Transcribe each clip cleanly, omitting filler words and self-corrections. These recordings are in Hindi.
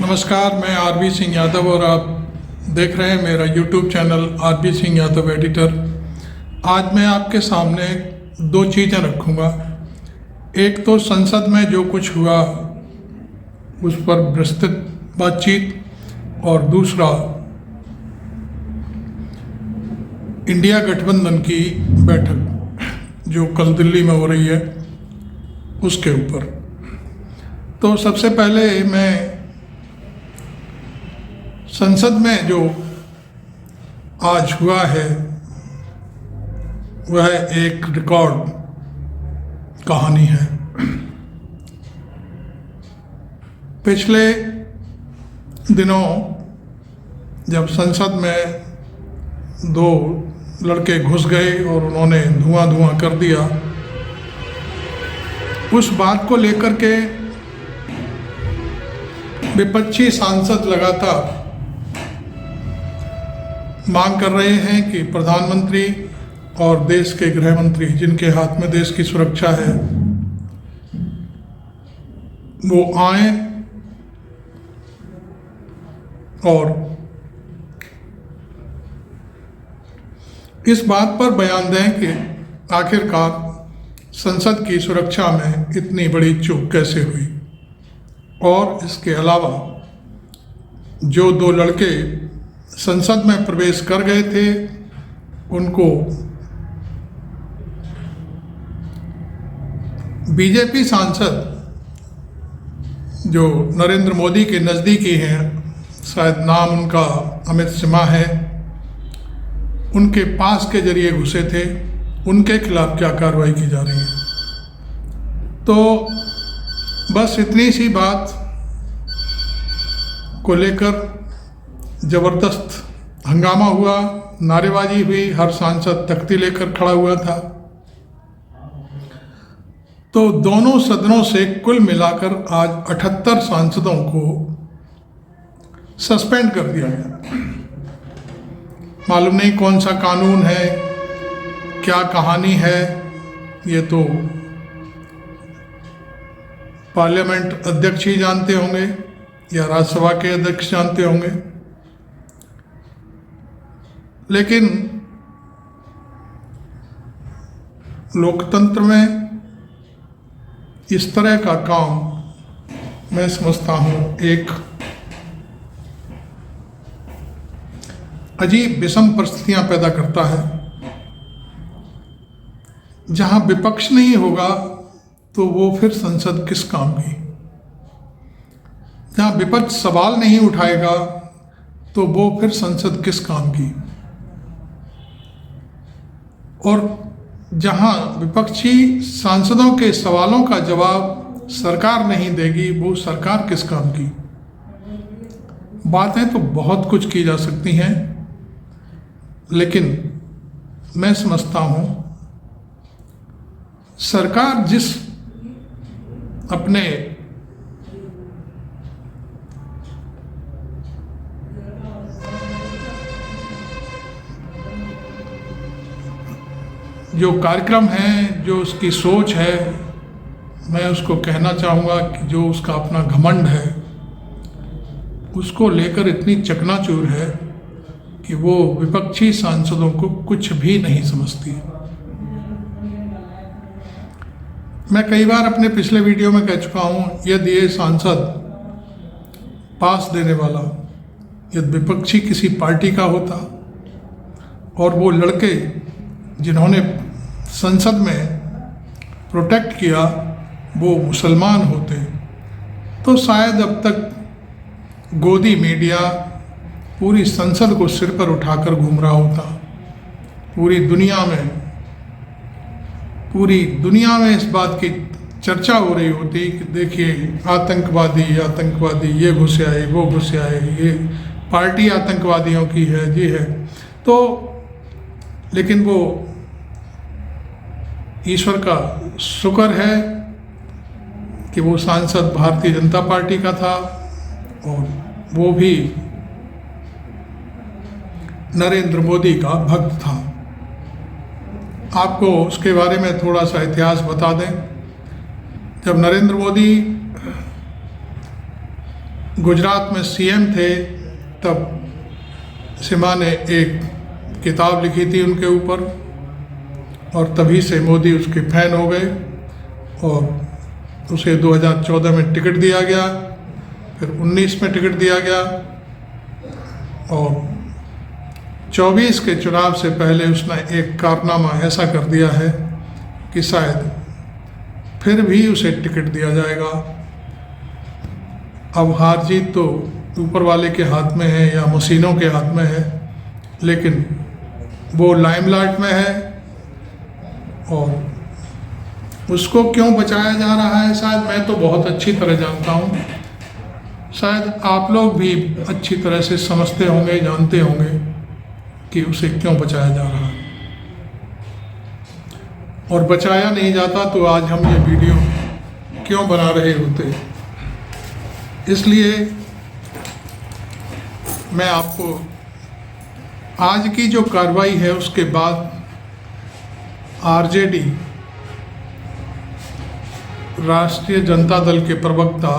नमस्कार, मैं आरबी सिंह यादव और आप देख रहे हैं मेरा YouTube channel RB Singh Yadav editor. आज मैं आपके सामने दो चीज़ें रखूँगा। एक तो संसद में जो कुछ हुआ उस पर विस्तृत बातचीत, और दूसरा इंडिया गठबंधन की बैठक जो कल दिल्ली में हो रही है उसके ऊपर। तो सबसे पहले मैं संसद में जो आज हुआ है वह एक रिकॉर्ड कहानी है। पिछले दिनों जब संसद में दो लड़के घुस गए और उन्होंने धुआं कर दिया, उस बात को लेकर के विपक्षी सांसद लगातार मांग कर रहे हैं कि प्रधानमंत्री और देश के गृह मंत्री, जिनके हाथ में देश की सुरक्षा है, वो आए और इस बात पर बयान दें कि आखिरकार संसद की सुरक्षा में इतनी बड़ी चूक कैसे हुई। और इसके अलावा जो दो लड़के संसद में प्रवेश कर गए थे उनको बीजेपी सांसद जो नरेंद्र मोदी के नज़दीकी हैं, शायद नाम उनका अमित सिन्हा है, उनके पास के जरिए घुसे थे, उनके खिलाफ क्या कार्रवाई की जा रही है। तो बस इतनी सी बात को लेकर जबरदस्त हंगामा हुआ, नारेबाजी हुई, हर सांसद तख्ती लेकर खड़ा हुआ था। तो दोनों सदनों से कुल मिलाकर आज 78 सांसदों को सस्पेंड कर दिया गया। मालूम नहीं कौन सा कानून है, क्या कहानी है, ये तो पार्लियामेंट अध्यक्ष ही जानते होंगे या राज्यसभा के अध्यक्ष जानते होंगे। लेकिन लोकतंत्र में इस तरह का काम मैं समझता हूँ एक अजीब विषम परिस्थितियां पैदा करता है। जहां विपक्ष नहीं होगा तो वो फिर संसद किस काम की। जहां विपक्ष सवाल नहीं उठाएगा तो वो फिर संसद किस काम की। और जहां विपक्षी सांसदों के सवालों का जवाब सरकार नहीं देगी, वो सरकार किस काम की। बातें तो बहुत कुछ की जा सकती हैं, लेकिन मैं समझता हूं सरकार जिस अपने जो कार्यक्रम है, जो उसकी सोच है, मैं उसको कहना चाहूँगा कि जो उसका अपना घमंड है उसको लेकर इतनी चकनाचूर है कि वो विपक्षी सांसदों को कुछ भी नहीं समझती। मैं कई बार अपने पिछले वीडियो में कह चुका हूँ, यदि ये सांसद पास देने वाला यदि विपक्षी किसी पार्टी का होता और वो लड़के जिन्होंने संसद में प्रोटेक्ट किया वो मुसलमान होते, तो शायद अब तक गोदी मीडिया पूरी संसद को सिर पर उठाकर घूम रहा होता। पूरी दुनिया में इस बात की चर्चा हो रही होती कि देखिए आतंकवादी ये घुस आए, वो घुस आए, ये पार्टी आतंकवादियों की है, ये है। तो लेकिन वो ईश्वर का शुक्र है कि वो सांसद भारतीय जनता पार्टी का था और वो भी नरेंद्र मोदी का भक्त था। आपको उसके बारे में थोड़ा सा इतिहास बता दें। जब नरेंद्र मोदी गुजरात में सीएम थे तब सिमा ने एक किताब लिखी थी उनके ऊपर, और तभी से मोदी उसके फैन हो गए और उसे 2014 में टिकट दिया गया, फिर 19 में टिकट दिया गया और 24 के चुनाव से पहले उसने एक कारनामा ऐसा कर दिया है कि शायद फिर भी उसे टिकट दिया जाएगा। अब हार जीत तो ऊपर वाले के हाथ में है या मशीनों के हाथ में है, लेकिन वो लाइमलाइट में है और उसको क्यों बचाया जा रहा है शायद मैं तो बहुत अच्छी तरह जानता हूँ, शायद आप लोग भी अच्छी तरह से समझते होंगे, जानते होंगे कि उसे क्यों बचाया जा रहा है। और बचाया नहीं जाता तो आज हम ये वीडियो क्यों बना रहे होते। इसलिए मैं आपको आज की जो कार्रवाई है उसके बाद आरजेडी राष्ट्रीय जनता दल के प्रवक्ता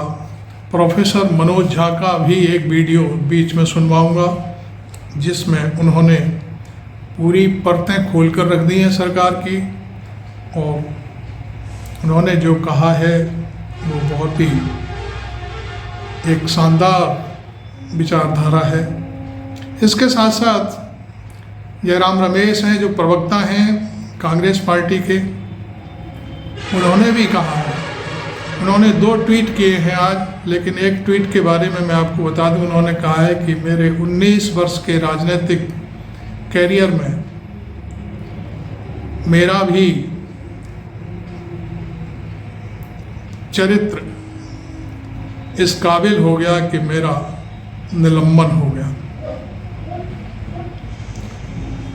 प्रोफेसर मनोज झा का भी एक वीडियो बीच में सुनवाऊंगा, जिसमें उन्होंने पूरी परतें खोलकर रख दी हैं सरकार की, और उन्होंने जो कहा है वो बहुत ही एक शानदार विचारधारा है। इसके साथ साथ जयराम रमेश हैं जो प्रवक्ता हैं कांग्रेस पार्टी के, उन्होंने भी कहा है, उन्होंने 2 ट्वीट किए हैं आज, लेकिन एक ट्वीट के बारे में मैं आपको बता दूं। उन्होंने कहा है कि मेरे 19 वर्ष के राजनीतिक कैरियर में मेरा भी चरित्र इस काबिल हो गया कि मेरा निलंबन हो गया।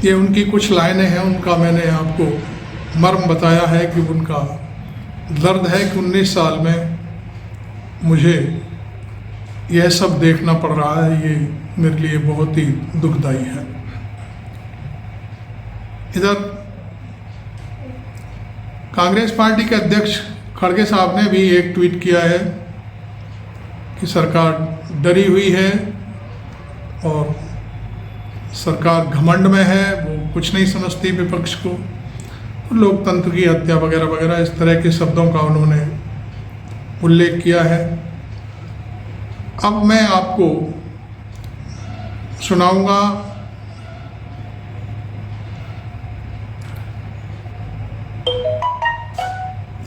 ये उनकी कुछ लाइनें हैं, उनका मैंने आपको मर्म बताया है कि उनका दर्द है कि 19 साल में मुझे यह सब देखना पड़ रहा है, ये मेरे लिए बहुत ही दुखदाई है। इधर कांग्रेस पार्टी के अध्यक्ष खड़गे साहब ने भी एक ट्वीट किया है कि सरकार डरी हुई है और सरकार घमंड में है, वो कुछ नहीं समझती विपक्ष को, लोकतंत्र की हत्या वगैरह वगैरह इस तरह के शब्दों का उन्होंने उल्लेख किया है। अब मैं आपको सुनाऊंगा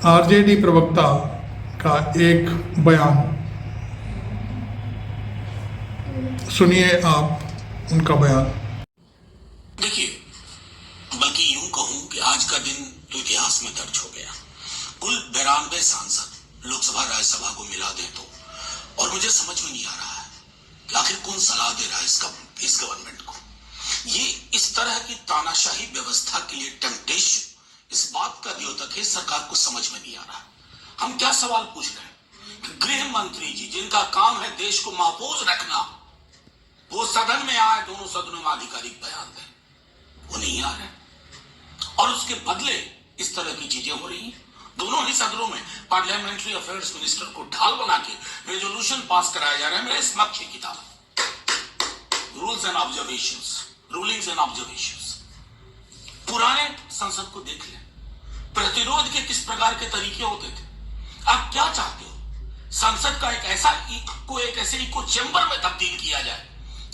आरजेडी प्रवक्ता का एक बयान, सुनिए आप उनका बयान। देखिए, बल्कि यूं कहूं कि आज का दिन तो इतिहास में दर्ज हो गया। कुल 92 सांसद लोकसभा राज्यसभा को मिला दे तो, और मुझे समझ में नहीं आ रहा है कि आखिर कौन सलाह दे रहा है इस गवर्नमेंट को। ये इस तरह की तानाशाही व्यवस्था के लिए टेम्पटेशन इस बात का द्योतक है, सरकार को समझ में नहीं आ रहा। हम क्या सवाल पूछ रहे हैं कि गृह मंत्री जी जिनका काम है देश को महफूज रखना, वो सदन में आए, दोनों सदनों में आधिकारिक बयान दें, वो नहीं आ रहे, और उसके बदले इस तरह की चीजें हो रही हैं। दोनों ही सदनों में पार्लियामेंट्री अफेयर्स मिनिस्टर को ढाल बना के रेजोल्यूशन पास कराया जा रहा है। मेरे समक्ष की किताब rules and observations, rulings and observations. पुराने संसद को देख लें, प्रतिरोध के किस प्रकार के तरीके होते थे। आप क्या चाहते हो? संसद का एक ऐसे इको चैम्बर में तब्दील किया जाए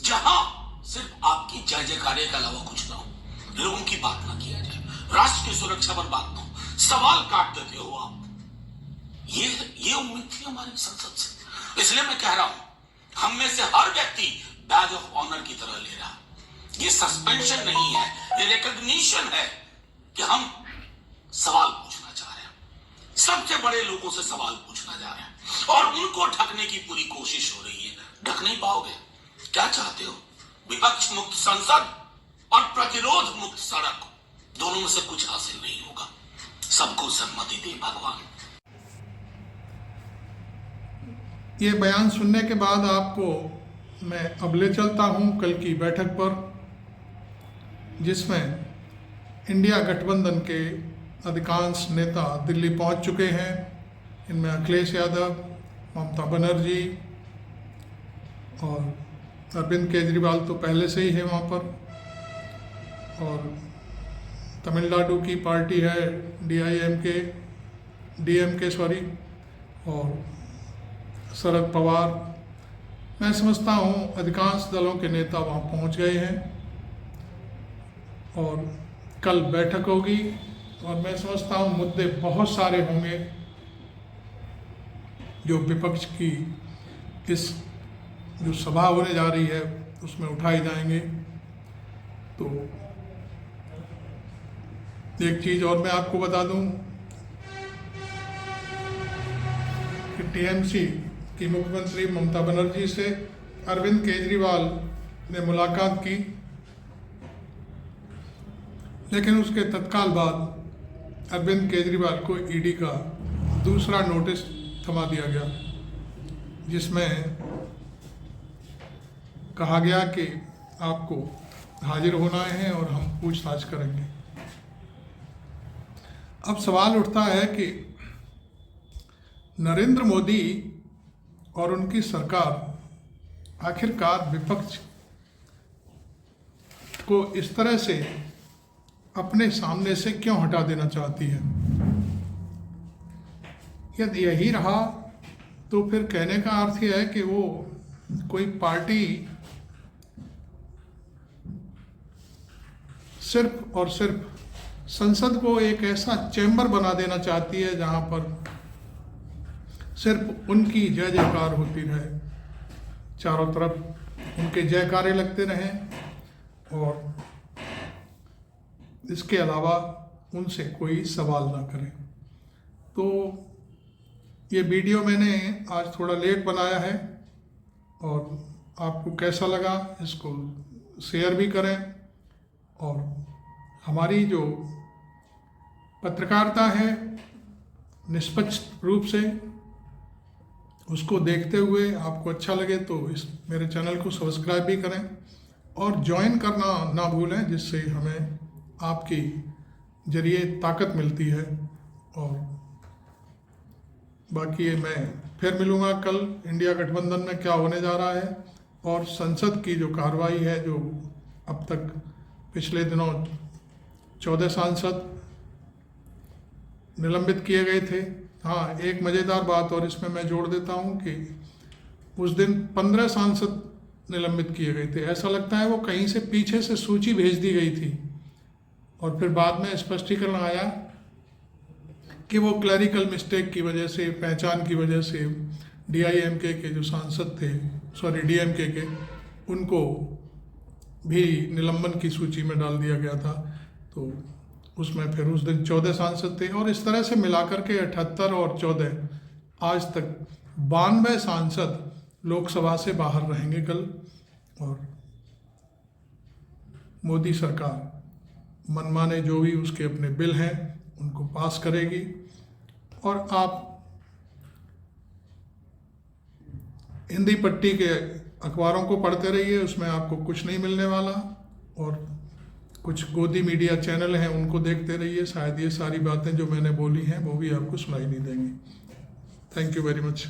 जहां सिर्फ आपकी जय जयकारे के अलावा कुछ ना हो, लोगों की बात ना किया जाए, राष्ट्र की सुरक्षा पर बात ना हो, सवाल काट देते हो आप। ये उम्मीद थी हमारी संसद से। इसलिए मैं कह रहा हूं, हम में से हर व्यक्ति बैज ऑफ ऑनर की तरह ले रहा। ये सस्पेंशन नहीं है, ये रिकॉग्निशन है कि हम सवाल पूछना चाह रहे हैं, सबसे बड़े लोगों से सवाल पूछना जा रहे हैं, और उनको ढकने की पूरी कोशिश हो रही है। ढक नहीं पाओगे। क्या चाहते हो? विपक्ष मुक्त संसद और प्रतिरोध मुक्त सड़क, दोनों में से कुछ हासिल नहीं होगा। सबको सम्मति दे भगवान। ये बयान सुनने के बाद आपको मैं अब ले चलता हूं कल की बैठक पर, जिसमें इंडिया गठबंधन के अधिकांश नेता दिल्ली पहुंच चुके हैं। इनमें अखिलेश यादव, ममता बनर्जी, और अरविंद केजरीवाल तो पहले से ही है वहाँ पर, और तमिलनाडु की पार्टी है डीएमके सॉरी, और शरद पवार। मैं समझता हूँ अधिकांश दलों के नेता वहाँ पहुँच गए हैं और कल बैठक होगी, और मैं समझता हूँ मुद्दे बहुत सारे होंगे जो विपक्ष की इस जो सभा होने जा रही है उसमें उठाए जाएंगे। तो एक चीज़ और मैं आपको बता दूं कि टीएमसी की मुख्यमंत्री ममता बनर्जी से अरविंद केजरीवाल ने मुलाकात की, लेकिन उसके तत्काल बाद अरविंद केजरीवाल को ईडी का दूसरा नोटिस थमा दिया गया, जिसमें कहा गया कि आपको हाजिर होना है और हम पूछताछ करेंगे। अब सवाल उठता है कि नरेंद्र मोदी और उनकी सरकार आखिरकार विपक्ष को इस तरह से अपने सामने से क्यों हटा देना चाहती है। यदि यही रहा तो फिर कहने का अर्थ यह है कि वो कोई पार्टी सिर्फ और सिर्फ संसद को एक ऐसा चैम्बर बना देना चाहती है जहां पर सिर्फ उनकी जय जयकार होती रहे, चारों तरफ उनके जयकारे लगते रहें और इसके अलावा उनसे कोई सवाल ना करें। तो ये वीडियो मैंने आज थोड़ा लेट बनाया है, और आपको कैसा लगा इसको शेयर भी करें, और हमारी जो पत्रकारिता है निष्पक्ष रूप से उसको देखते हुए आपको अच्छा लगे तो इस मेरे चैनल को सब्सक्राइब भी करें और ज्वाइन करना ना भूलें, जिससे हमें आपकी जरिए ताकत मिलती है। और बाकी मैं फिर मिलूँगा कल इंडिया गठबंधन में क्या होने जा रहा है, और संसद की जो कार्रवाई है, जो अब तक पिछले दिनों 14 सांसद निलंबित किए गए थे। हाँ, एक मज़ेदार बात और इसमें मैं जोड़ देता हूँ कि उस दिन 15 सांसद निलंबित किए गए थे। ऐसा लगता है वो कहीं से पीछे से सूची भेज दी गई थी, और फिर बाद में स्पष्टीकरण आया कि वो क्लरिकल मिस्टेक की वजह से, पहचान की वजह से डीआईएमके के जो सांसद थे, डीएमके के, उनको भी निलंबन की सूची में डाल दिया गया था। तो उसमें फिर उस दिन 14 सांसद थे, और इस तरह से मिलाकर के 78 और 14 आज तक 92 सांसद लोकसभा से बाहर रहेंगे कल। और मोदी सरकार मनमाने जो भी उसके अपने बिल हैं उनको पास करेगी, और आप हिंदी पट्टी के अखबारों को पढ़ते रहिए, उसमें आपको कुछ नहीं मिलने वाला, और कुछ गोदी मीडिया चैनल हैं उनको देखते रहिए, शायद ये सारी बातें जो मैंने बोली हैं वो भी आपको सुनाई नहीं देंगी। Thank you very much.